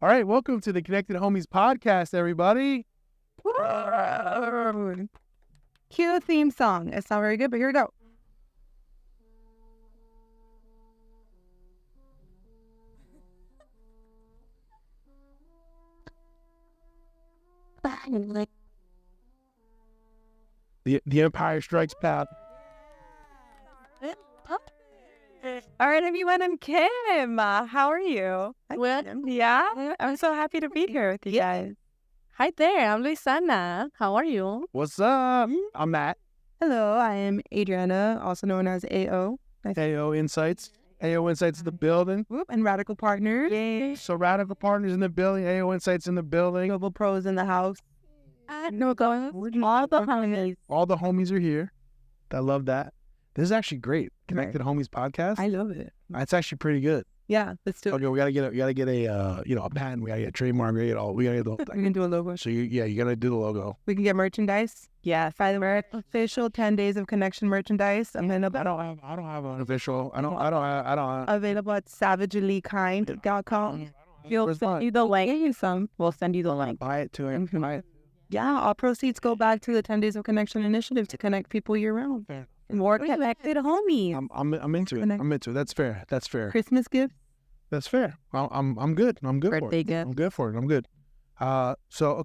All right, welcome to the Connected Homies podcast, everybody. Cue theme song. It's not very good, but here we go. The Empire Strikes Back. All right, everyone, I'm Kim. How are you? Well, Yeah, I'm so happy to be here with you guys. Hi there, I'm Luisana. How are you? What's up? I'm Matt. hello, I am Adriana, also known as AO. AO Insights. AO Insights in the building. Whoop, and Radical Partners. Yay. So Radical Partners in the building. AO Insights in the building. Global Pros in the house. No, going all the homies. All the homies are here. I love that. This is actually great. Connected Homies podcast. I love it. It's actually pretty good. Yeah, let's do it. Okay, we gotta get a a patent. We gotta get a trademark. We gotta get the whole We thing. can do a logo. So you gotta do the logo. We can get merchandise. Yes. By the way, official 10 days of connection merchandise. I'm gonna I don't have an official. I don't. available at savagellykind.com. We'll Where's send mine? you the link. We'll send you the link. Buy it to him. Buy it. Yeah, all proceeds go back to the 10 Days of Connection initiative to connect people year round. More connected homies. I'm into it. I'm into it. That's fair. That's fair. Christmas gift. That's fair. I'm good. I'm good for Birthday it. gift. I'm good for it. I'm good. So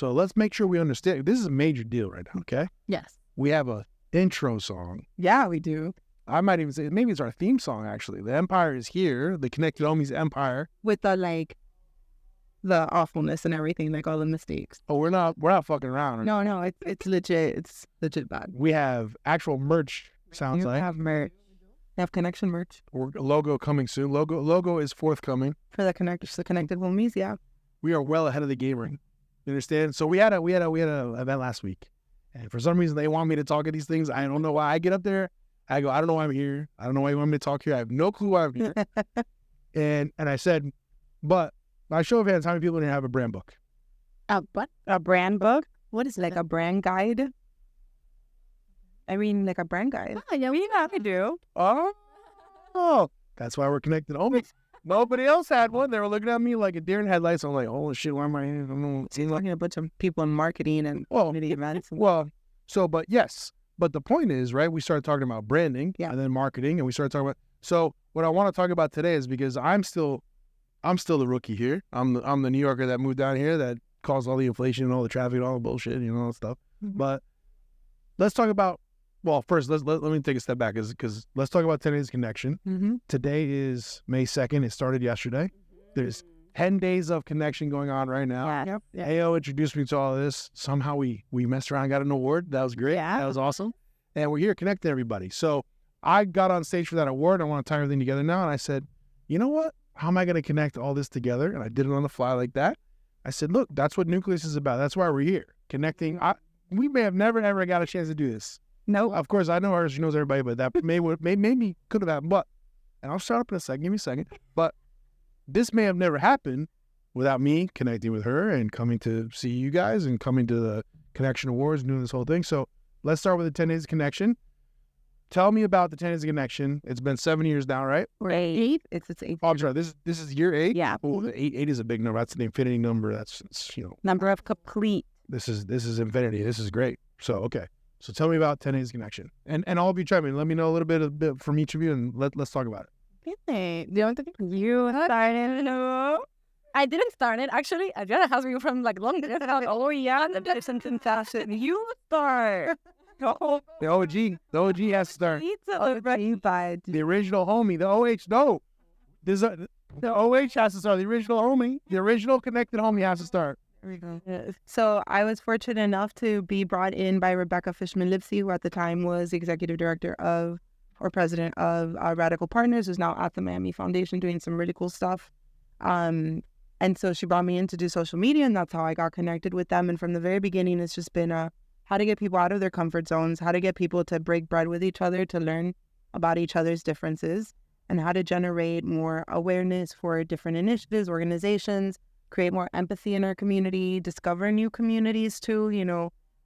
let's make sure we understand. This is a major deal right now. Okay. Yes. We have a intro song. Yeah, we do. I might even say maybe it's our theme song. Actually, the Empire is here. The Connected Homies Empire. With the awfulness and everything, like all the mistakes. Oh, we're not fucking around. No, it's legit. It's legit bad. We have actual merch. Sounds You like have merch. You have connection merch or logo coming soon. Logo is forthcoming. for the connected homies. Yeah. We are well ahead of the game right now. You understand? So we had a event last week, and for some reason they want me to talk at these things. I don't know why. I get up there, I go, I don't know why I'm here. I don't know why you want me to talk here. I have no clue why I'm here. and I said, but by show of hands, how many people didn't have a brand book? What? A brand book? What is like a brand guide? I mean, like a brand guide. Oh, yeah, we have to do. Oh, that's why we're connected homies. Nobody else had one. They were looking at me like a deer in headlights. I'm like, holy shit, why am I here? I don't know. Seems like a bunch of people in marketing and Well, community events. but yes. But the point is, right, we started talking about branding and then marketing, and we started talking about, so what I want to talk about today is because I'm still the rookie here. I'm the New Yorker that moved down here that caused all the inflation and all the traffic and all the bullshit, all that stuff. Mm-hmm. But let's talk about, well, first, let me take a step back because let's talk about 10 Days Connection. Mm-hmm. Today is May 2nd. It started yesterday. There's 10 days of connection going on right now. Yeah. AO introduced me to all of this. Somehow we messed around, got an award. That was great. Yeah. That was awesome. And we're here connecting everybody. So I got on stage for that award. I want to tie everything together now. And I said, you know what? How am I going to connect all this together? And I did it on the fly like that. I said, look, that's what Nucleus is about. That's why we're here. Connecting. We may have never, ever got a chance to do this. No. Of course, I know her. She knows everybody, but that maybe could have happened. But, and I'll shut up in a second. Give me a second. But this may have never happened without me connecting with her and coming to see you guys and coming to the Connection Awards and doing this whole thing. So let's start with the 10 Days of Connection. Tell me about the 10 Days of Connection. It's been 7 years now, right? We're 8. It's 8. Oh, I'm sorry. This is year 8? Yeah. Oh, eight is a big number. That's the infinity number. It's Number of complete. this is infinity. This is great. So, okay. So tell me about 10 Days of Connection. And all of you chime in. Let me know a little bit from each of you, and let's talk about it. Okay. Do you want to You started? No. I didn't start it. Actually, Adriana has me from long time. Oh, yeah. That's fantastic. You start. Oh, The OG has to start. But The original homie, the OH. No, the OH has to start. The original homie, the original connected homie has to start. there we go. So I was fortunate enough to be brought in by Rebecca Fishman-Lipsey, who at the time was executive director of or president of Radical Partners, who's now at the Miami Foundation doing some really cool stuff. And so she brought me in to do social media, and that's how I got connected with them. And from the very beginning, it's just been how to get people out of their comfort zones, how to get people to break bread with each other, to learn about each other's differences, and how to generate more awareness for different initiatives, organizations, create more empathy in our community, discover new communities too.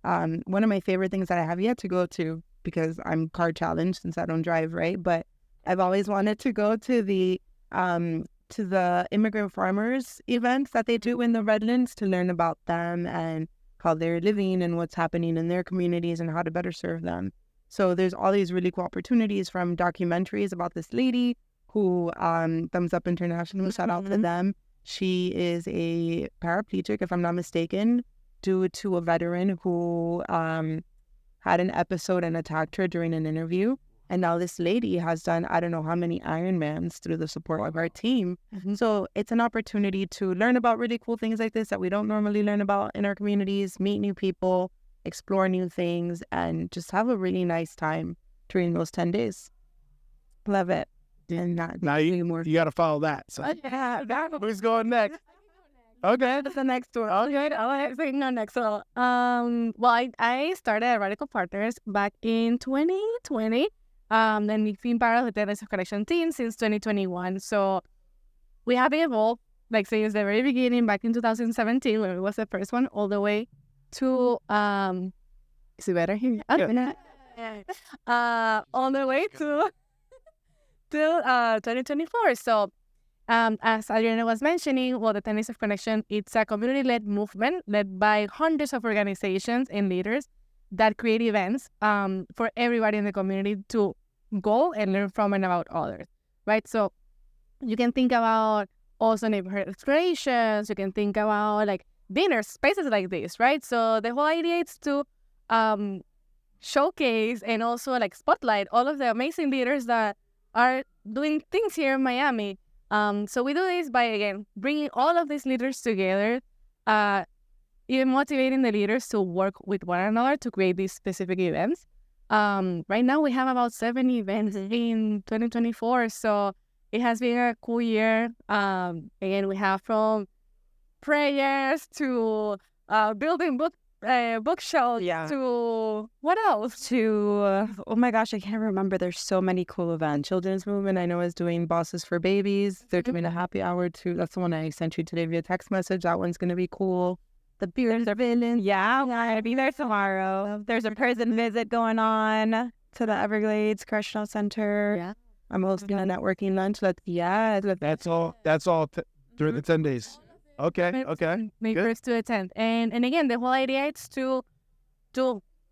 One of my favorite things that I have yet to go to, because I'm car challenged since I don't drive, right? But I've always wanted to go to the to the immigrant farmers events that they do in the Redlands to learn about them and how they're living and what's happening in their communities and how to better serve them. So there's all these really cool opportunities from documentaries about this lady who, Thumbs Up International, shout out to them. She is a paraplegic, if I'm not mistaken, due to a veteran who had an episode and attacked her during an interview. And now this lady has done, I don't know how many Ironmans through the support of our team. So it's an opportunity to learn about really cool things like this that we don't normally learn about in our communities, meet new people, explore new things, and just have a really nice time during those 10 days. Love it. And Now you got to follow that. So who's going next? Okay. That's the next one. Okay, I'll say no next. So, well, I started at Radical Partners back in 2020. And we've been part of the Tennis of Connection team since 2021. So we have evolved, like since the very beginning, back in 2017, when it was the first one, all the way to is it better here? All the way to 2024. So as Adriana was mentioning, well, the Tennis of Connection, it's a community-led movement led by hundreds of organizations and leaders that create events for everybody in the community to go and learn from and about others, right? So you can think about also neighborhood explorations, you can think about like dinner spaces like this, right? So the whole idea is to showcase and also like spotlight all of the amazing leaders that are doing things here in Miami. So we do this by, again, bringing all of these leaders together, even motivating the leaders to work with one another to create these specific events. Right now we have about 7 events in 2024, so it has been a cool year. Again, we have from prayers to building bookshelves to what else? To, oh my gosh, I can't remember. There's so many cool events. Children's Movement, I know, is doing Bosses for Babies. They're doing a happy hour too. That's the one I sent you today via text message. That one's going to be cool. The beers are villains. Yeah, I'm gonna be there tomorrow. There's a prison visit going on To the Everglades Correctional Center. Yeah. I'm hosting a networking lunch. That's all during the 10 days. Okay. Make Good. sure to attend. And again, the whole idea is to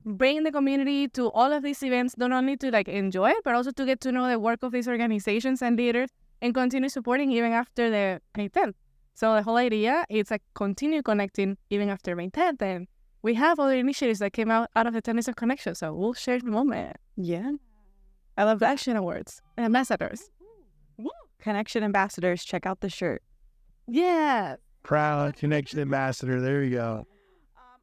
bring the community to all of these events, not only to like enjoy it, but also to get to know the work of these organizations and leaders and continue supporting even after the May 10th. So the whole idea is like continue connecting even after May 10th. And we have other initiatives that came out of the Tennis of Connection. So we'll share in a moment. Yeah. I love the Action Awards and ambassadors. Connection ambassadors, check out the shirt. Yeah. Proud Connection Ambassador. There you go.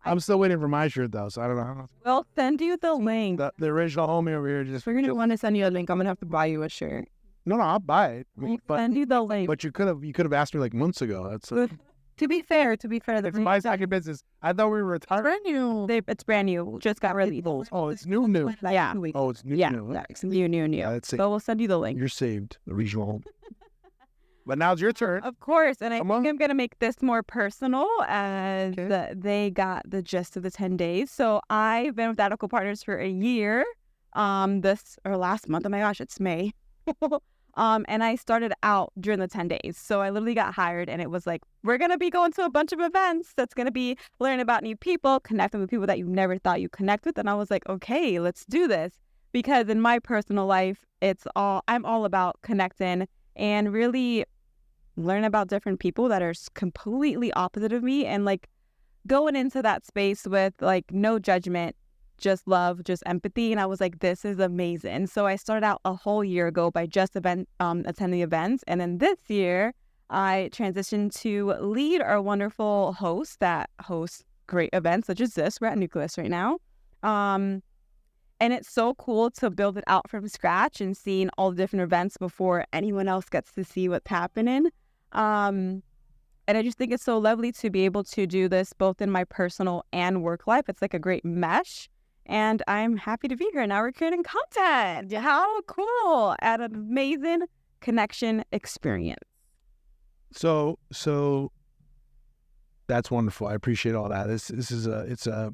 I'm still waiting for my shirt though, so I don't know. We'll send you the link. The original homie over here just. We're going to want to send you a link. I'm going to have to buy you a shirt. No, I'll buy it. We'll But send you the link. you could have asked me like months ago. That's To be fair, it's my second business. I thought we were retired. Brand new. it's brand new. Just got released. Oh, it's new. Yeah. Oh, it's new. Yeah. new. It's new. Yeah, let's see. So we'll send you the link. You're saved. The regional home. But now it's your turn. Of course. And I Come think on. I'm going to make this more personal as Okay. they got the gist of the 10 days. So I've been with Radical Partners for a year. Last month. Oh my gosh, it's May. And I started out during the 10 days. So I literally got hired and it was like, we're going to be going to a bunch of events. That's going to be learning about new people, connecting with people that you never thought you'd connect with. And I was like, okay, let's do this. Because in my personal life, I'm all about connecting and really learn about different people that are completely opposite of me and like going into that space with like no judgment, just love, just empathy. And I was like, this is amazing. So I started out a whole year ago by just attending events. And then this year I transitioned to lead our wonderful host that hosts great events such as this. We're at Nucleus right now. And it's so cool to build it out from scratch and seeing all the different events before anyone else gets to see what's happening. And I just think it's so lovely to be able to do this both in my personal and work life. It's like a great mesh. And I'm happy to be here. Now we're creating content. How cool. At an amazing connection experience. So that's wonderful. I appreciate all that. This is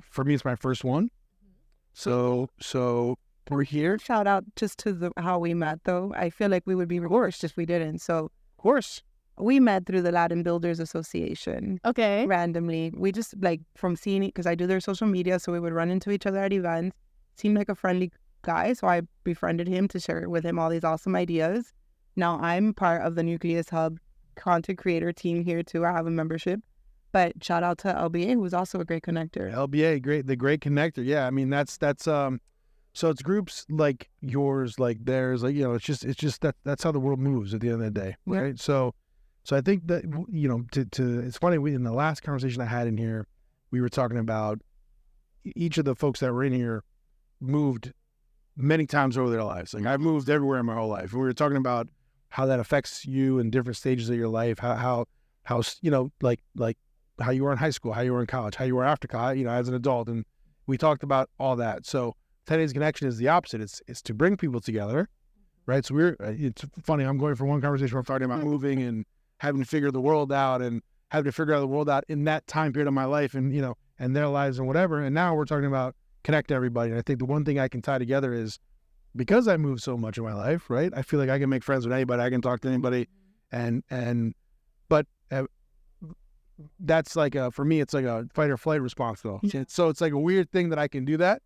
for me, it's my first one. So we're here. Shout out just to how we met, though. I feel like we would be worse if we didn't. So, Of course. we met through the Latin Builders Association. Okay. Randomly. We just like from seeing it, because I do their social media, so we would run into each other at events. Seemed like a friendly guy, so I befriended him to share with him all these awesome ideas. Now I'm part of the Nucleus Hub content creator team here too. I have a membership, but shout out to LBA, who's also a great connector. LBA, the great connector. Yeah, I mean that's so it's groups like yours, like theirs, like it's just that's how the world moves at the end of the day, right? Yeah. So I think that to it's funny. In the last conversation I had in here, we were talking about each of the folks that were in here moved many times over their lives. Like I've moved everywhere in my whole life. And we were talking about how that affects you in different stages of your life, how like how you were in high school, how you were in college, how you were after college, as an adult. And we talked about all that. So today's connection is the opposite. It's to bring people together, right? So it's funny. I'm going from one conversation where I'm talking about moving and having to figure the world out and having to figure out the world out in that time period of my life and, and their lives and whatever. And now we're talking about connect everybody. And I think the one thing I can tie together is because I moved so much in my life, right? I feel like I can make friends with anybody. I can talk to anybody. But that's like for me, it's like a fight or flight response though. Yeah. So it's like a weird thing that I can do that.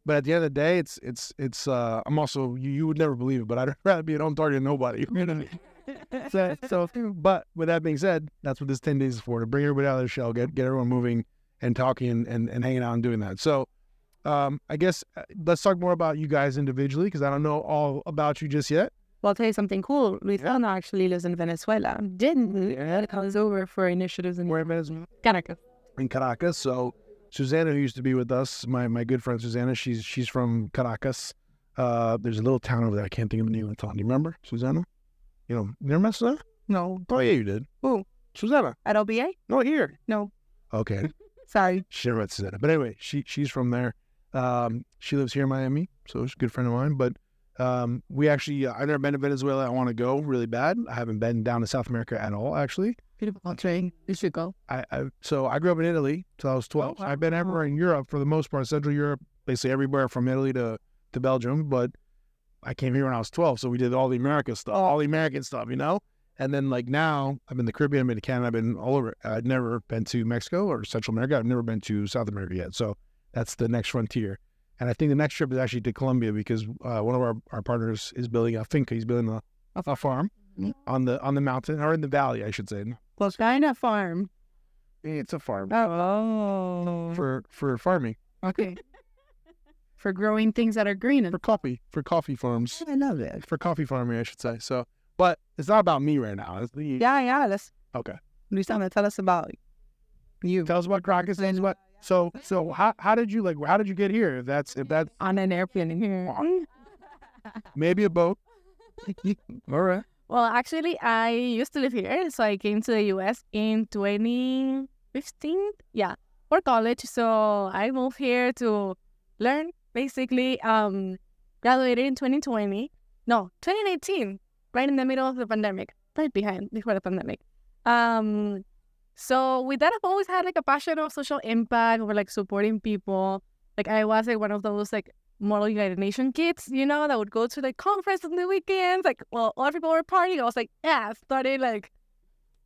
But at the end of the day, it's I'm also, you would never believe it, but I'd rather be an own target than nobody. But with that being said, that's what this 10 days is for, to bring everybody out of their shell, get everyone moving and talking and hanging out and doing that. So I guess let's talk more about you guys individually, because I don't know all about you just yet. Well, I'll tell you something cool. Luisana actually lives in Venezuela. It comes over for initiatives in Venezuela? Caracas. In Caracas. So Susanna, who used to be with us, my good friend Susanna, she's from Caracas. There's a little town over there. I can't think of the name of the town. Do you remember, Susanna? You never met Susanna? No. Oh, yeah, you did. Who? Susanna. At LBA? No, here. No. Okay. Sorry. She never met Susanna. But anyway, she's from there. She lives here in Miami, so she's a good friend of mine. But we actually, I've never been to Venezuela. I want to go really bad. I haven't been down to South America at all, actually. Beautiful country. You should go. So I grew up in Italy till I was 12. I've been everywhere in Europe for the most part, Central Europe, basically everywhere from Italy to Belgium. But I came here when I was 12, so we did all the American stuff, And then like now, I've been to the Caribbean, I've been to Canada, I've been all over. I've never been to Mexico or Central America. I've never been to South America yet. So that's the next frontier. And I think the next trip is actually to Colombia, because one of our partners is building a finca. He's building a farm on the mountain, or in the valley, I should say. Well, kind of farm. It's a farm. Oh. For farming. Okay. For growing things that are green. For coffee farms. I love it. For coffee farming, I should say. So, but it's not about me right now. Yeah. Let's. Okay. Luisana, tell us about you. Tell us about Caracas and what. So how did you get here? If that's on an airplane here. Maybe a boat. All right. Well, actually, I used to live here, so I came to the U.S. in 2015, for college. So I moved here to learn, basically. Graduated in 2018, right in the middle of the pandemic, right before the pandemic. So with that, I've always had like a passion of social impact, or like supporting people. Like I was like one of those like Model United Nation kids, that would go to like conferences on the weekends. Like, well, a lot of people were partying. I was like, studying like,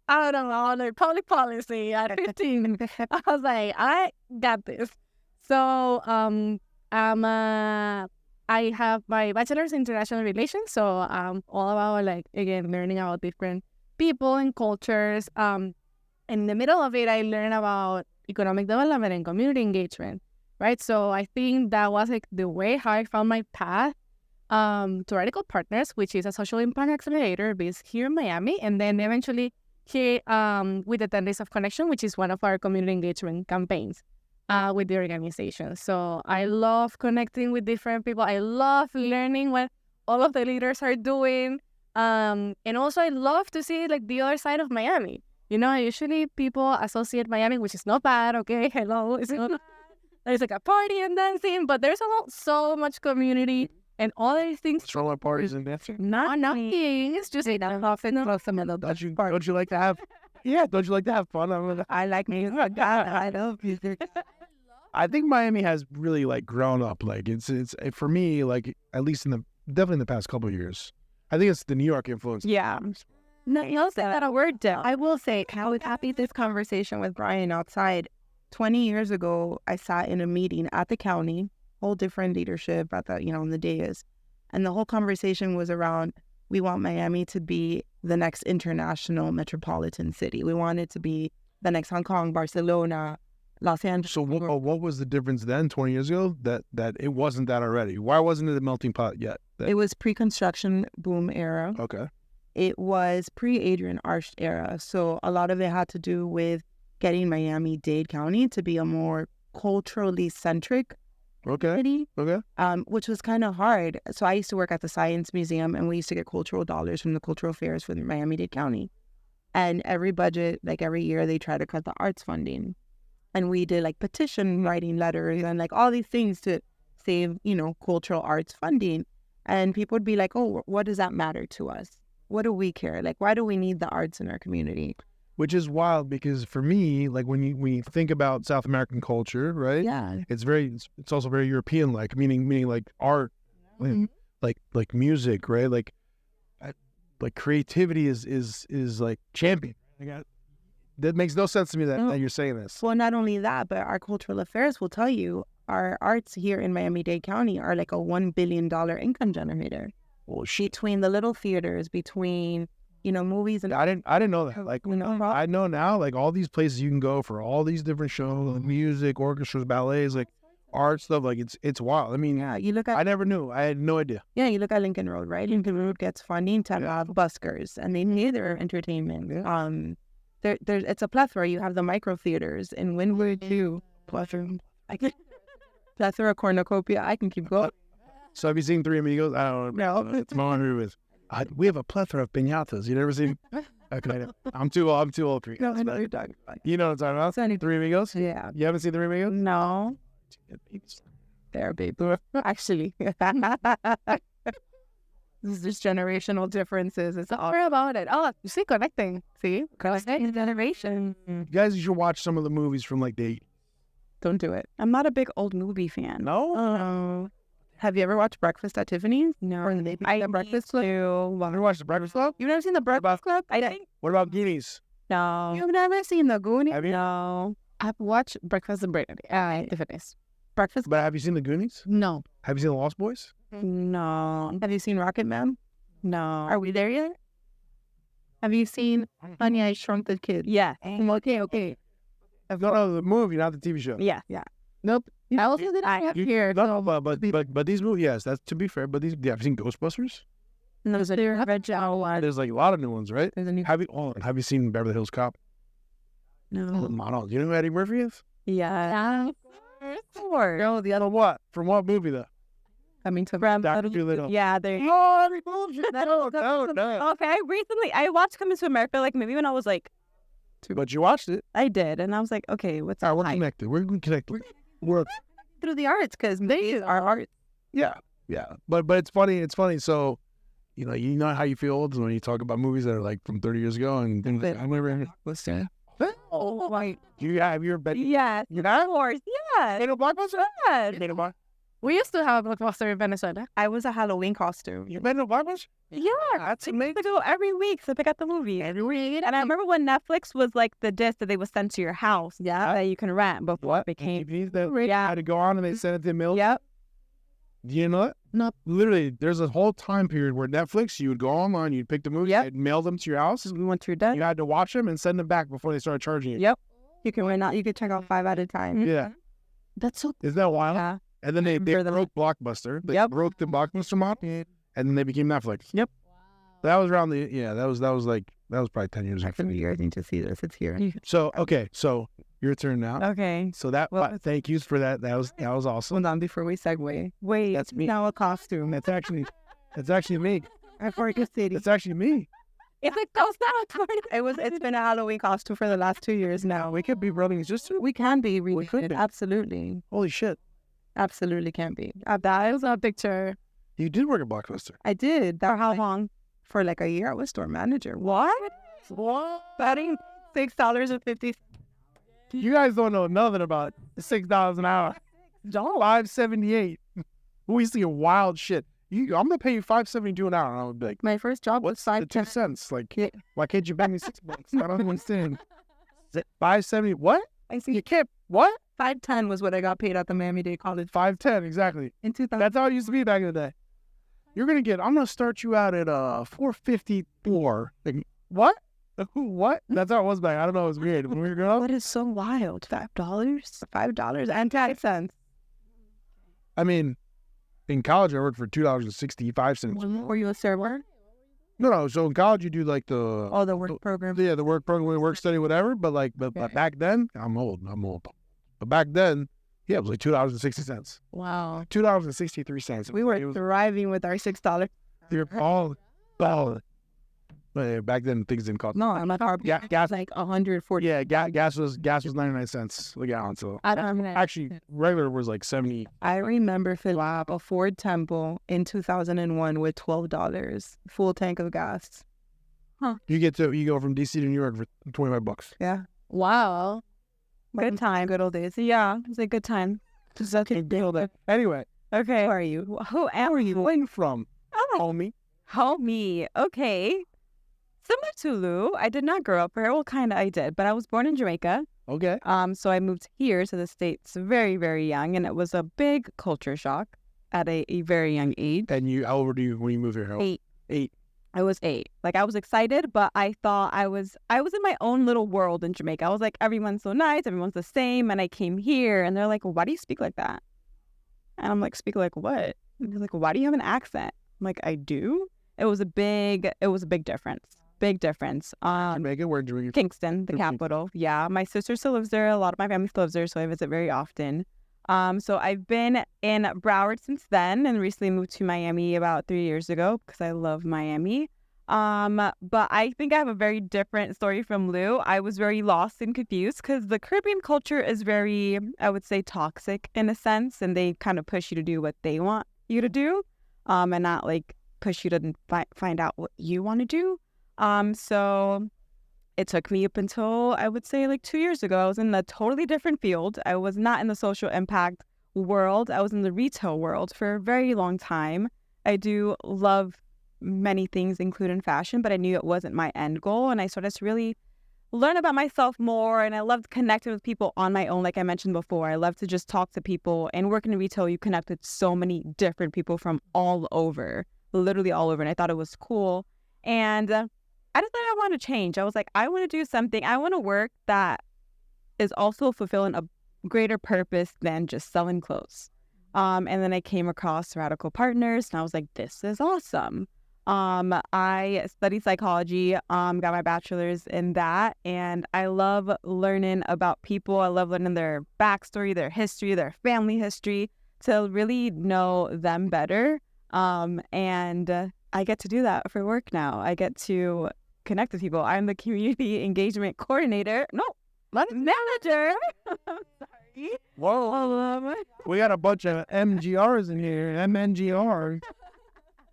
I don't know, like public policy at 15. I was like, I got this. So I have my bachelor's in international relations. So all about like, again, learning about different people and cultures. In the middle of it, I learned about economic development and community engagement, right? So I think that was like the way how I found my path to Radical Partners, which is a social impact accelerator based here in Miami. And then eventually here with the 10 Days of Connection, which is one of our community engagement campaigns with the organization. So I love connecting with different people. I love learning what all of the leaders are doing. And also I love to see like the other side of Miami. Usually people associate Miami, which is not bad, okay? Hello, it's not bad. There's like a party and dancing, but there's so much community and all these things. What's wrong with parties and dancing? Nothing. It's just Don't you like to have? Yeah, don't you like to have fun? I like music. I love music. I think Miami has really like grown up. Like it's for me, like at least definitely in the past couple of years. I think it's the New York influence. Yeah. No, you'll say that a word down. I will say, I was happy this conversation with Brian outside. 20 years ago, I sat in a meeting at the county, whole different leadership at the, in the dais. And the whole conversation was around, we want Miami to be the next international metropolitan city. We want it to be the next Hong Kong, Barcelona, Los Angeles. So what was the difference then, 20 years ago, that it wasn't that already? Why wasn't it a melting pot yet? It was pre-construction boom era. Okay. It was pre-Adrian Arch era. So a lot of it had to do with getting Miami-Dade County to be a more culturally centric city, which was kind of hard. So I used to work at the Science Museum, and we used to get cultural dollars from the cultural fairs for Miami-Dade County. And every budget, like every year, they try to cut the arts funding. And we did like petition writing letters and like all these things to save, cultural arts funding. And people would be like, oh, what does that matter to us? What do we care? Like, why do we need the arts in our community? Which is wild because for me, like when you think about South American culture, right? Yeah. It's also very European like, meaning like art, like music, right? Like creativity is like champion. That makes no sense to me that you're saying this. Well, not only that, but our cultural affairs will tell you our arts here in Miami-Dade County are like a $1 billion income generator. Well, shit. Between the little theaters, between, movies and... I didn't know that. Like, I know now, like all these places you can go for all these different shows, like music, orchestras, ballets, like art stuff. Like it's wild. I mean, yeah, you look at... I never knew. I had no idea. Yeah, you look at Lincoln Road, right? Lincoln Road gets funding to have buskers, and they need their entertainment. Yeah. It's a plethora. You have the micro theaters in Wynwood too. Plethora, cornucopia. I can keep going. So have you seen Three Amigos? I don't know. No, it's my with. We have a plethora of piñatas. You never seen? Okay, I'm too old for you. No, I know what you're talking about. You know what I'm talking about? Three Amigos? Yeah. You haven't seen Three Amigos? No. They're baby. Actually. This is just generational differences. It's all about it. Oh, you see, connecting. See? Connecting generation. You guys, you should watch some of the movies from like the 80s. Don't do it. I'm not a big old movie fan. No? Have you ever watched Breakfast at Tiffany's? No. Or the Breakfast Club? You ever watched The Breakfast Club? You've never seen The Breakfast Club? I think. What about Goonies? No. You've never seen The Goonies? Have you? No. I've watched Breakfast and Tiffany's. Breakfast? But have you seen The Goonies? No. Have you seen The Lost Boys? No. Have you seen Rocket Man? No. Are we there yet? Have you seen Honey, I Shrunk the Kid? Yeah. Okay. No, the movie, not the TV show. Yeah. Nope. I also did I have here. No, but these movies, yes, that's to be fair. But these, have you seen Ghostbusters? No, there's a There's like a lot of new ones, right? There's a new... Have you seen Beverly Hills Cop? No. Model. Do you know who Eddie Murphy is? Yeah. No, the other... From what? From what movie though? I mean, to... Dr. Dolittle. Yeah, there. Oh, every bullshit. No. Okay, I watched Coming to America like maybe when I was like... But you watched it. I did, and I was like, okay, what's... All right, we're connected. We're connected. We're through the arts, because they are art. Yeah. But it's funny. So, you know how you feel when you talk about movies that are like from 30 years ago, and things like, I remember. What's that? Oh, my! Have you ever been? Yes, you know? of course, yes. Ain't no Blockbuster? Yes. Ain't no Blockbuster? We used to have a Blockbuster in Venezuela. I was a Halloween costume. You been to Blockbuster? Yeah, That's I amazing. used to go every week to pick out the movie. Every week. And I remember when Netflix was like the disc that they would send to your house. Yeah, that you can rent before it became. TVs that had to go on and they sent it to the mail. Yep. Do you know that? No. Literally, there's a whole time period where Netflix, you would go online, you'd pick the movie, Yep. they'd mail them to your house. We went through that. You had to watch them and send them back before they started charging you. Yep. You can rent out. You can check out 5 at a time. Yeah. That's so... Isn't that wild? Yeah. And then they remember broke Blockbuster. They Yep. broke the Blockbuster model, and then they became Netflix. Yep. That was around that was probably 10 years ago. Actually, you guys need to see this. It's here. So, okay, so your turn now. Okay. So thank you for that. That was awesome. Hold on before we segue. Wait. That's me. Now a costume. That's actually me. I forget city. It's actually me. If it goes down, It's been a Halloween costume for the last 2 years now. We could be brothers just We can be We could related. be. Absolutely. Holy shit. Absolutely can be. That was a picture. You did work at Blockbuster. I did. for how long? For like a year, I was store manager. What? Betting $6.50. You guys don't know nothing about $6 an hour. $5.78. We see wild shit. I'm gonna pay you $5.72 an hour. And I would be like, My first job was what's the 2 $5.10. cents? Like, Yeah. why can't you pay me $6? I don't understand. $5.70? What? I see. You can't. What? $5.10 was what I got paid at the Miami-Dade College $5.10 exactly. in 2000. That's how it used to be back in the day. I'm gonna start you out at $4.54. Like, what? What? That's how it was back. I don't know. It was weird when we were growing up. That is so wild. $5 and 10 cents. I mean, in college, I worked for $2.65. Were you a server? No. So in college, you do like the Oh, the work program. yeah, the work program, work study, whatever. But but back then, I'm old. But back then, yeah, it was like $2.60. Wow. $2.63. We were thriving with our $6. You're all well. But yeah, back then things didn't cost. No, I'm not hard. Gas. Like 140. Yeah, gas was 99 cents a gallon. So I don't remember. actually, regular was like 70. I remember filling up a Ford Temple in 2001 with $12, full tank of gas. You go from DC to New York for $25. Yeah. Wow. Good time. Good old days. Yeah, it was a good time. Just okay, deal that. Anyway, Okay. Who are you? Who am you? where you from? Homie. Homie. Okay. Similar to Lou, I did not grow up here. Well, kind of I did, but I was born in Jamaica. Okay. So I moved here to the States very, very young, and it was a big culture shock at a very young age. And how old were you when you moved here? How- 8. 8. I was 8. Like, I was excited, but I thought I was in my own little world in Jamaica. I was like, everyone's so nice, everyone's the same. And I came here and they're like, well, why do you speak like that? And I'm like, speak like what? And they're like, why do you have an accent? I'm like, I do. It was a big difference. Big difference. Jamaica, where did you? Kingston, the Okay. capital. Yeah, my sister still lives there. A lot of my family still lives there, so I visit very often. So I've been in Broward since then, and recently moved to Miami about 3 years ago because I love Miami. But I think I have a very different story from Lou. I was very lost and confused because the Caribbean culture is very, I would say, toxic in a sense, and they kind of push you to do what they want you to do, and not like push you to find out what you want to do. So it took me up until, I would say, like 2 years ago. I was in a totally different field. I was not in the social impact world. I was in the retail world for a very long time. I do love many things, including fashion, but I knew it wasn't my end goal. And I started to really learn about myself more. And I loved connecting with people on my own, like I mentioned before. I love to just talk to people. And working in retail, you connect with so many different people from all over, literally all over. And I thought it was cool. And I decided I want to change. I was like, I want to do something. I want to work that is also fulfilling a greater purpose than just selling clothes. And then I came across Radical Partners, and I was like, this is awesome. I studied psychology, got my bachelor's in that, and I love learning about people. I love learning their backstory, their history, their family history, to really know them better. And I get to do that for work now. I get to connect with people. I'm the community engagement coordinator. No, manager. I'm sorry. Whoa. We got a bunch of MGRs in here. MNGR.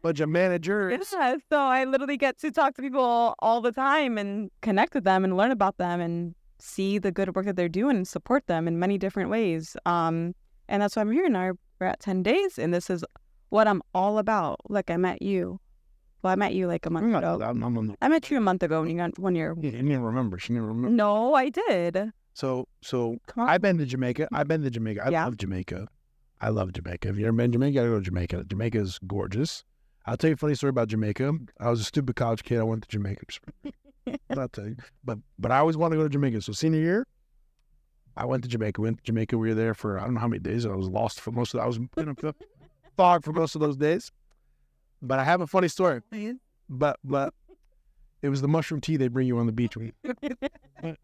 Bunch of managers. Yeah, so I literally get to talk to people all the time and connect with them and learn about them and see the good work that they're doing and support them in many different ways. And that's why I'm here now. We're at 10 days, and this is what I'm all about. Like, I met you. Well, I met you like a month ago. I met you a month ago when you're... You didn't remember. She didn't remember. No, I did. So Come on. I've been to Jamaica. I Yeah. love Jamaica. I love Jamaica. If you've ever been to Jamaica, you gotta go to Jamaica. Jamaica is gorgeous. I'll tell you a funny story about Jamaica. I was a stupid college kid. I went to Jamaica. I'll tell you. But I always wanted to go to Jamaica. So senior year, I went to Jamaica. We were there for I don't know how many days. I was lost for most of I was in a fog for most of those days. But I have a funny story. But it was the mushroom tea they bring you on the beach. We call it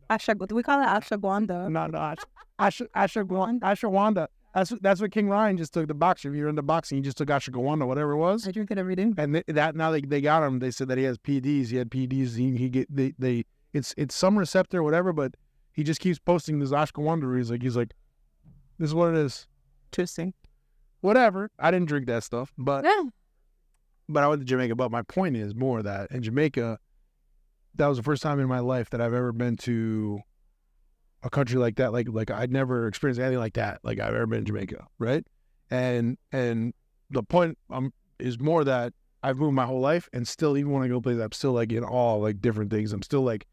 ashwagandha. No, ashwagandha. That's what King Ryan just took, the boxer. If you're into boxing, he just took ashwagandha, whatever it was. I drink it every day. And now they got him. They said that he has PEDs. He had PEDs. It's some receptor, whatever. But he just keeps posting this ashwagandha. He's like, this is what it is. Interesting. Whatever. I didn't drink that stuff, but Yeah. I went to Jamaica. But my point is more that in Jamaica, that was the first time in my life that I've ever been to a country like that. Like I'd never experienced anything like that. Like I've ever been in Jamaica, right? And the point I'm is more that I've moved my whole life, and still, even when I go places, I'm still like in awe of like different things. I'm still like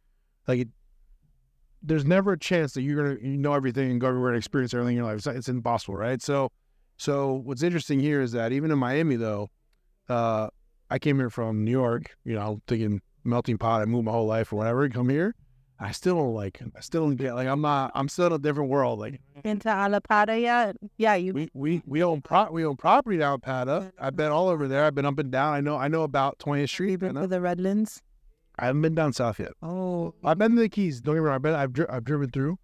there's never a chance that you're gonna know everything and go everywhere and experience everything in your life. It's impossible, right? So what's interesting here is that even in Miami, though, I came here from New York, thinking melting pot. I moved my whole life or whatever. Come here, I still don't get like I'm still in a different world. Like Into Alapata yet? Yeah, we own property down Pata. I've been all over there. I've been up and down. I know about 20th Street. been to the Redlands. I haven't been down south yet. Oh, I've been to the Keys. Don't get me wrong. I've driven through.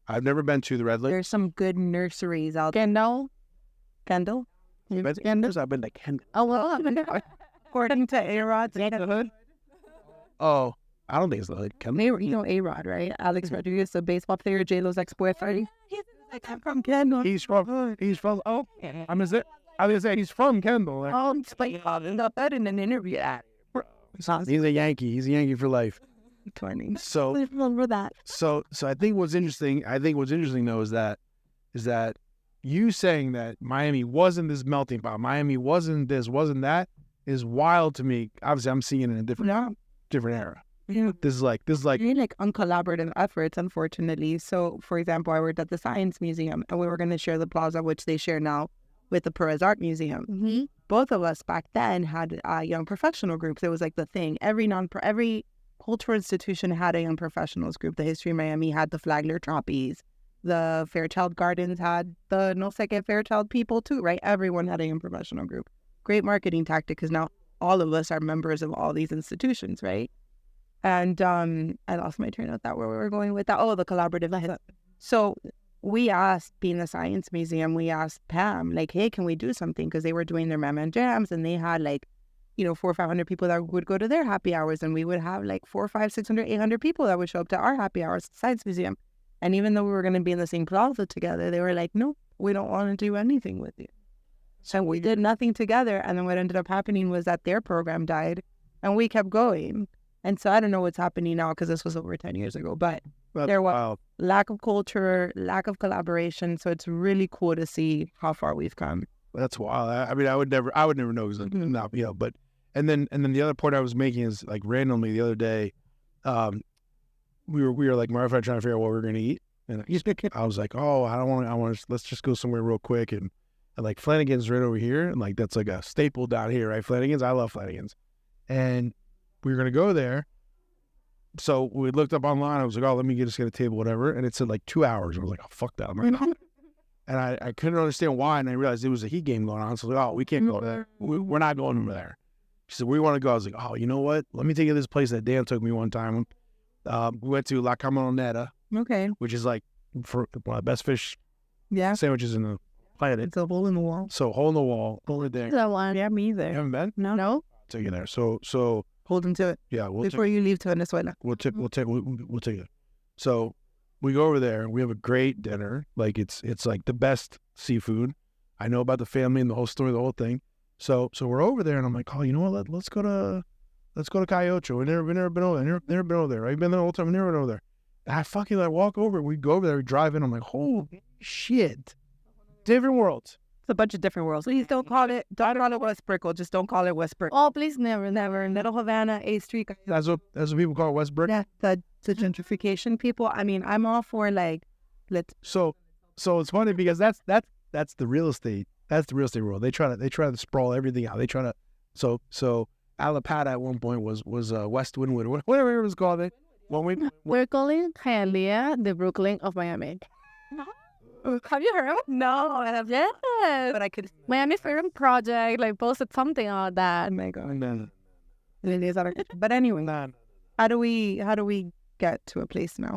I've never been to the Red Lake. there's some good nurseries out there. Kendall. Kendall? I've been to Kendall. I've been to Kendall. Oh, well. According to A-Rod's neighborhood. Oh, I don't think it's the hood. Kendall. You know A-Rod, right? Alex Rodriguez, the baseball player, J-Lo's ex-boyfriend. He's like, I'm from Kendall. He's from. Oh, I was gonna say he's from Kendall. Like, Oh, it's like, that in an interview. he's a Yankee. He's a Yankee for life. 20. So Remember that. So I think what's interesting. Though is that you saying that Miami wasn't this melting pot. Miami wasn't this, wasn't that, is wild to me. Obviously, I'm seeing it in a different era. Yeah. This is like Really like uncollaborative efforts, unfortunately. So, for example, I worked at the Science Museum, and we were going to share the plaza, which they share now, with the Perez Art Museum. Mm-hmm. Both of us back then had young professional groups. It was like the thing. Every cultural institution had a young professionals group. The History of Miami had the Flagler Troppies. The Fairchild Gardens had the No Second Fairchild people too, right? Everyone had a young professional group. Great marketing tactic, because now all of us are members of all these institutions, right? And I lost my train of thought where we were going with that. Oh, the collaborative effort. So we asked, being the Science Museum, we asked Pam, like, hey, can we do something? Because they were doing their Mama Jams, and they had 400 or 500 people that would go to their happy hours, and we would have 400, 500, 600, 800 people that would show up to our happy hours at the Science Museum. And even though we were going to be in the same plaza together, they were like, no, we don't want to do anything with you. So we did nothing together. And then what ended up happening was that their program died, and we kept going. And so I don't know what's happening now, because this was over 10 years ago. But there was lack of culture, lack of collaboration. So it's really cool to see how far we've come. That's wild. I mean, I would never know. But and then the other point I was making is randomly the other day, we were like my wife and I trying to figure out what we were going to eat, and I was like, oh, I want to. Let's just go somewhere real quick, and Flanagan's right over here, and that's like a staple down here, right? Flanagan's, I love Flanagan's, and we were going to go there. So we looked up online. I was like, oh, let me just get a table, whatever. And it said 2 hours. I was like, oh, fuck that. I'm like, no. And I couldn't understand why. And I realized it was a heat game going on. So I was like, oh, we can't go there. We're not going over there. She said, where do you want to go? I was like, oh, you know what? Let me take you to this place that Dan took me one time. We went to La Camoneta, Okay. which is for one of the best fish Yeah. sandwiches in the planet. It's a hole in the wall. So hole in the wall, over there. That one. Yeah, me You either. haven't been? No. Take you there. So Hold them to it yeah, before you leave to Venezuela. We'll take it. So we go over there and we have a great dinner. It's the best seafood. I know about the family and the whole story, the whole thing. So we're over there and I'm like, oh, you know what? Let's go to Calle Ocho. We've never been over there. Never been over there. I've been there the whole time. We've never been over there. And I fucking walk over. We go over there. We drive in. I'm like, holy shit, different worlds. It's a bunch of different worlds. Please don't call it West Brickell. Just don't call it West Brickell. Oh, please, never. Little Havana, A Street. That's what people call it, West Brick. Yeah, the gentrification people. I mean, I'm all for let's. So it's funny because that's the real estate. That's the real estate world. They try to sprawl everything out. They try to so Alapata at one point was West Wynwood, whatever it was called. We're calling Hialeah the Brooklyn of Miami. Have you heard? No, I have. Yes. But I could. Miami Film Project posted something on that. Oh my God. No. But anyway, how do we get to a place now?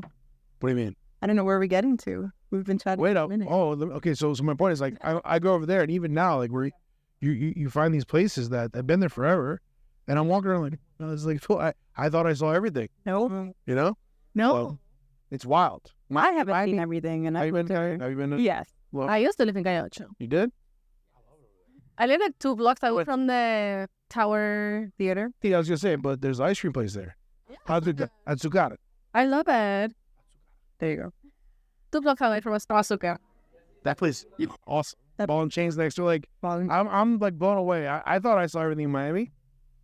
What do you mean? I don't know where we're getting to. We've been chatting. Wait for a up. minute. Oh, okay. So my point is I go over there, and even now, where you find these places that have been there forever, and I'm walking around it's I thought I saw everything. No. You know? No. Well, it's wild. I haven't seen everything, and Have you I've been? Have you been? Yes. Well, I used to live in Calle Ocho. you did? I live 2 blocks away Wait. from the Tower Theater. Yeah, I was gonna say, but there's an ice cream place there. Azucar. I love it. There you go. 2 blocks away from Azúcar. That place is awesome. Ball and chains next to like Falling. I'm like blown away. I thought I saw everything in Miami,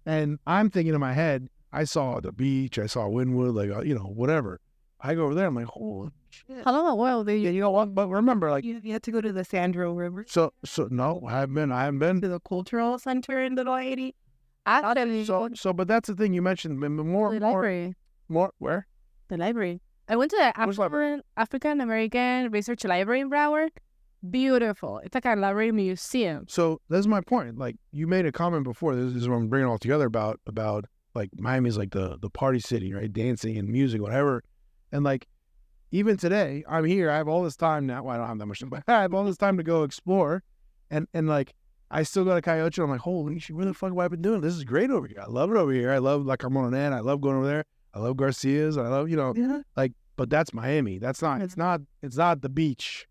and I'm thinking in my head, I saw the beach, I saw Wynwood, like whatever. I go over there, I'm like, holy shit. How long ago did Yeah, you? you know what? But remember, like, You had to go to the Sandro River, so no, I haven't been. to the cultural center in Little Haiti. Actually, But that's the thing you mentioned. the library. More where? The library. I went to the Which library? African American Research Library in Broward. Beautiful. It's like a library museum. So that's my point. Like you made a comment before. This is what I'm bringing it all together about like Miami's like the party city, right? Dancing and music, whatever. And like even today, I'm here. I have all this time now. Well, I don't have that much time, but I have all this time to go explore. And like I still go to Coyote. I'm like, holy shit, where the fuck have I been doing? This is great over here. I love it over here. I love like I'm on an end. I love going over there. I love Garcia's. I love Yeah. like. But that's Miami. That's not. It's not the beach.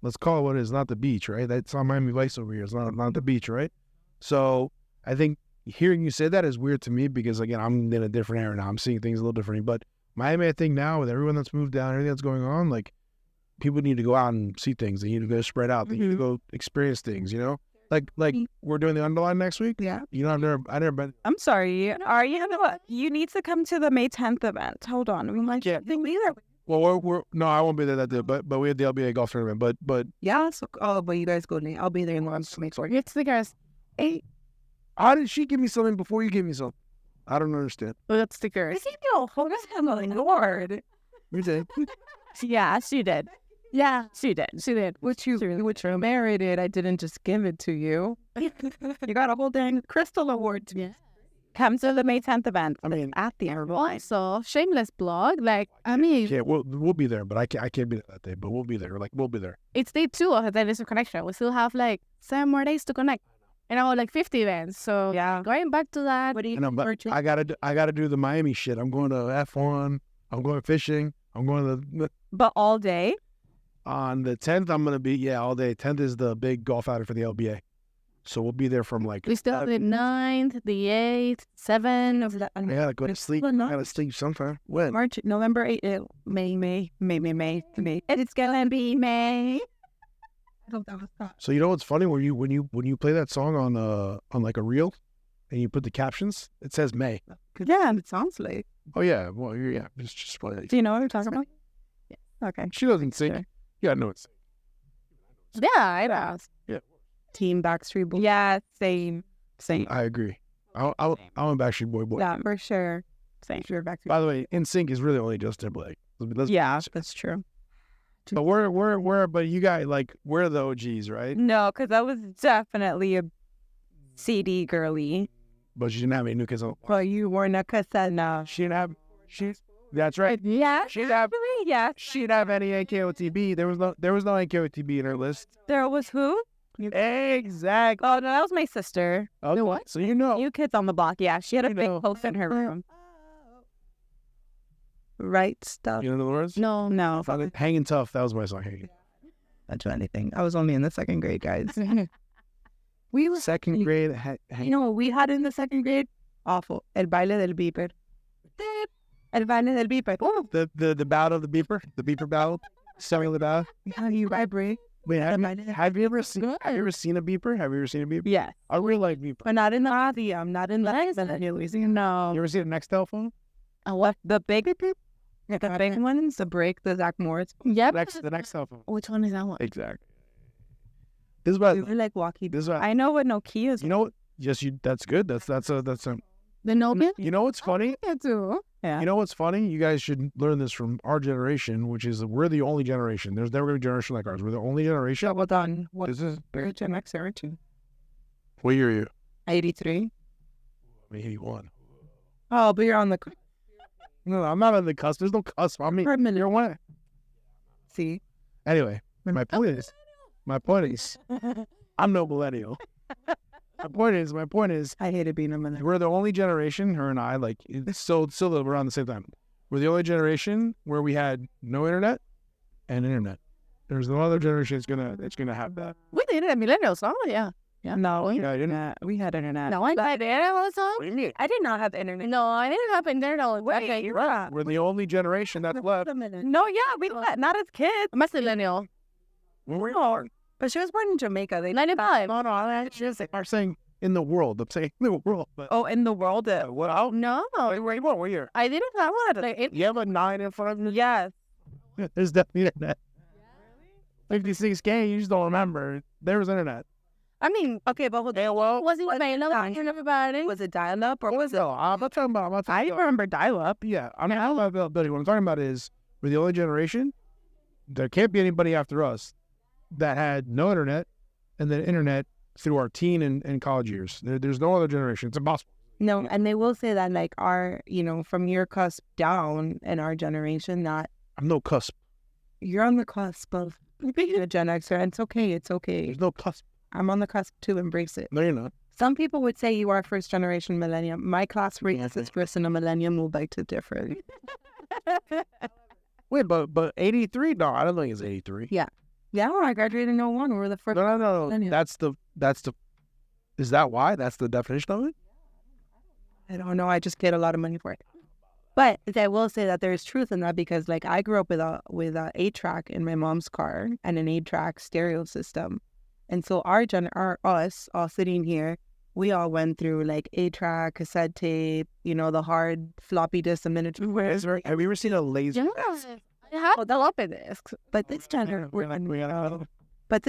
Let's call it what it is, not the beach, right? That's not Miami Vice over here. It's not the beach, right? So I think hearing you say that is weird to me because, again, I'm in a different era now. I'm seeing things a little differently. But Miami, I think now with everyone that's moved down, everything that's going on, like people need to go out and see things. They need to go spread out. They need to go experience things, you know? Like we're doing the Underline next week. Yeah. You know, I never been. I'm sorry. Are you? You need to come to the May 10th event. Hold on. We might Yeah. think either. Well, we're no, I won't be there that day. But we had the LBA golf tournament. But Yeah. So, but you guys go. I'll be there in Lawrence to make sure. Get stickers. Hey, how did she give me something before you gave me something? I don't understand. we got stickers. Lord. You did. Yeah, she did. Yeah, She did. she did. Which you merited. I didn't just give it to you. You got a whole dang crystal award. Yeah. Come to the May 10th event. I mean, At the Underline. Also, shameless blog. Like, I mean, yeah, we'll be there, but I can't be there that day. But we'll be there. Like we'll be there. it's day 2 of the Dinosaur Connection. We still have like 7 more days to connect. And I like 50 events. So Yeah. going back to that. What do you I know, but I gotta do the Miami shit. I'm going to F1. I'm going fishing. I'm going to But all day. on the 10th. I'm gonna be all day. 10th is the big golf outing for the LBA, so we'll be there from like. We still have the 9th, the 8th, 7th. I gotta go to sleep. I gotta sleep sometime. When? March, November 8th, May. It's gonna be May. I hope that was that. So you know what's funny when you play that song on like a reel, and you put the captions, it says May. Yeah, it sounds like. Oh yeah, well yeah, just play it. Do you know what I'm talking about? Yeah. Okay. She doesn't sing. Sure. Yeah, I know it's. Yeah, it does. Team Backstreet Boys. Yeah, same. I agree. I'm a Backstreet Boy. Yeah, for sure. Same. Sure, Backstreet. By the way, NSYNC is really only Justin Timberlake. Yeah. That's true. But but you guys like we're the OGs, right? No, because I was definitely a CD girly. But she didn't have any new kids on. Well, you weren't a cassette. No. She didn't have. That's right. Yeah. She didn't have. Yeah. She didn't have any AKOTB. There was no AKOTB in her list. There was who? Exactly. Oh, no, that was my sister. Okay. what? So you know. New Kids on the Block. Yeah, she had a big post in her room. Right stuff. You know the words? No. No. Hanging Tough. That was my song. Hanging. Not do anything. I was only in the second grade, guys. We was, Second grade. you know what we had in the second grade? Awful. El baile del beeper. El baile del beeper. Oh, The battle of the beeper battle, cellular battle. how you vibrate. Wait, have you ever seen a beeper? Have you ever seen a beeper? Yes. I really like beeper. But not in the Audi. Not in the No. You ever seen a Nextel phone? What? The big The big ones, the break, the Zach Morris. Yep. The Nextel phone. Which one is that one? Exactly. This is what. We were like walkie. This is what. I know what Nokia is. You know what? Yes, that's good. That's a. The Nokia? You know what's funny? Yeah, too. Yeah. You know what's funny? You guys should learn this from our generation, which is we're the only generation. There's never gonna be a generation like ours. We're the only generation. Well done. What This is Gen X era too? what year are you? 83. I'm 81. Oh, but you're on the No, I'm not on the cusp. There's no cusp. I mean, permanent. you're one. See. Anyway, my point is, I'm no millennial. My point is, I hated being a millennial. we're the only generation, her and I, like, it's still around the same time. We're the only generation where we had no internet and internet. There's no other generation that's gonna have that. We did it at Millennials, no? Yeah. No, Yeah, I didn't. we had internet. No, I got it all the time. What do you mean? I did not have internet. No, I didn't have internet all the time. Okay, you're right. We're the only generation that's left. No, yeah, we not as kids. I'm a millennial. No, but she was born in Jamaica. They 95. No, that's just I'm saying in the world. I'm saying in the world. But Oh, in the world? well, No, what year? I didn't have one. Like, You have a 9 in front of you? Yes. There's definitely internet. 56K, you just don't remember. There was internet. I mean, Okay, but was was it what available time? for everybody? it dial-up or was it? No, I'm not talking about. I remember dial-up. Yeah, I'm not talking about availability. What I'm talking about is we're the only generation. There can't be anybody after us that had no internet and then internet through our teen and college years. There's no other generation. It's impossible. No, and they will say that like our, from your cusp down in our generation, that I'm no cusp. you're on the cusp of being a Gen Xer, and it's okay. It's okay. There's no cusp. I'm on the cusp too. Embrace it. No, you're not. Some people would say you are first generation millennium. My class rates is first in a millennium will beg to differ. Wait, but 83? No, I don't think it's 83. Yeah, I graduated in 01. We're the first. No. millennium. That's the. Is that why? That's the definition of it? I don't know. I just get a lot of money for it. But I will say that there's truth in that because like I grew up with a 8-track in my mom's car and an 8-track stereo system. And so us all sitting here, we all went through like 8-track, cassette tape, the hard floppy disk, the miniature. Have you ever seen a laser? Yes. I have the floppy disks. But this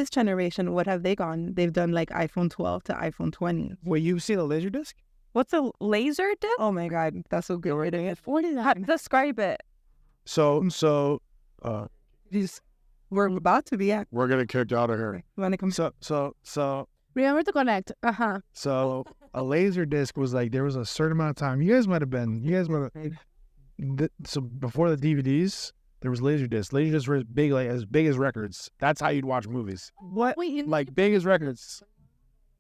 generation, what have they gone? They've done like iPhone 12 to iPhone 20. Wait, you've seen a laser disc? What's a laser disc? Oh my God, that's so good. What is that? Describe it. So, We're about to be at. we're gonna kick out of here. When it comes So Remember to connect. So a laser disc was like there was a certain amount of time. You guys might have. So before the DVDs, there was laser discs. Laser discs were as big as records. That's how you'd watch movies. what? Wait, Like big as records.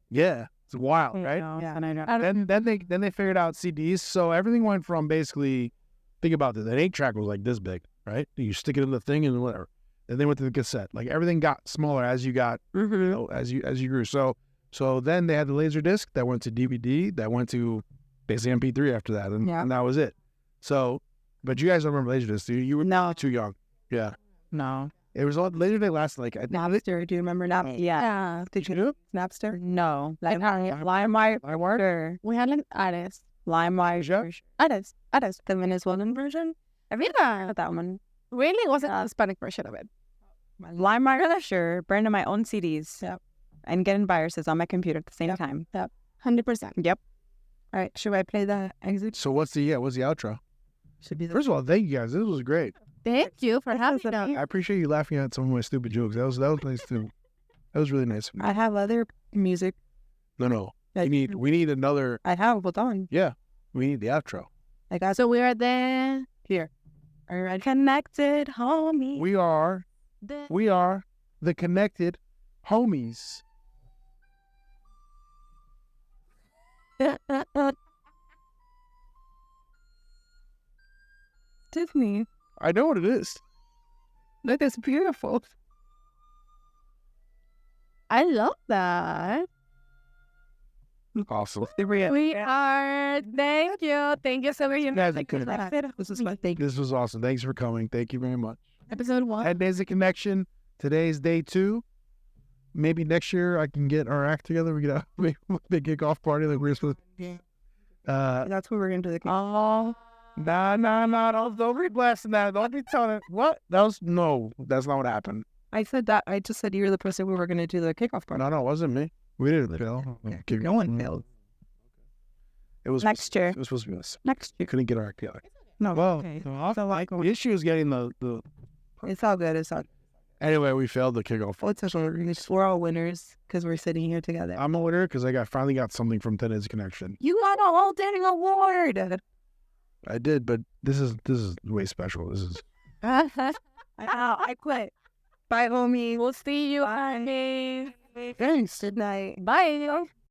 Yeah, it's wild, right? No, Yeah. and I know. Then they figured out CDs. So everything went from basically, think about this. An 8-track was like this big, right? You stick it in the thing and whatever. Then they went to the cassette. Like everything got smaller as you got as you grew. So then they had the laser disc that went to DVD, that went to basically MP3 after that, and that was it. So, but you guys don't remember laser discs, do you? You were too young. Yeah. No. It was all laser disc lasted like Napster. Do you remember Napster? Yeah. Did you do Napster? No. like LimeWire. Sure. we had like Ares. LimeWire. Ares. The Venezuelan version? Vida. That one. Really wasn't the Hispanic version of it. LimeWire, sure. Burning my own CDs. Yep. And getting viruses on my computer at the same time. 100%. Yep. All right, should I play the exit? So what's the outro? Should be the First of all, thank you guys. This was great. Thank you for having us. I appreciate you laughing at some of my stupid jokes. That was nice too. That was really nice. I have other music. No. Like, We need another. I have. Hold on. Yeah, we need the outro. I got So we are there. here. Are you ready? Connected, homie. We are the connected homies. Tiffany, I know what it is. that is beautiful. I love that. Awesome. We are. Thank you so much. Guys, I couldn't. This is my thing. This was awesome. Thanks for coming. Thank you very much. Episode 1. 10 days of connection. Today's day 2. Maybe next year I can get our act together. We get a big kickoff party like we're supposed to. That's what we're going to do. Oh, no. Don't be blasting that. Don't be telling it. What? That's not what happened. I said that. I just said you're the person we were going to do the kickoff party. No, it wasn't me. We didn't fail. No one failed. It was Next year. It was supposed to be us. Next You couldn't get our act together. No. Well, Okay. the issue is getting the. It's all good. It's all good. Anyway, we failed the kickoff. What's up? We're all winners because we're sitting here together. I'm a winner because I finally got something from 10 days of connection. You got a whole dang award. I did, but this is way special. This is. I quit. Bye, homie. We'll see you. Bye. Thanks. Good night. Bye.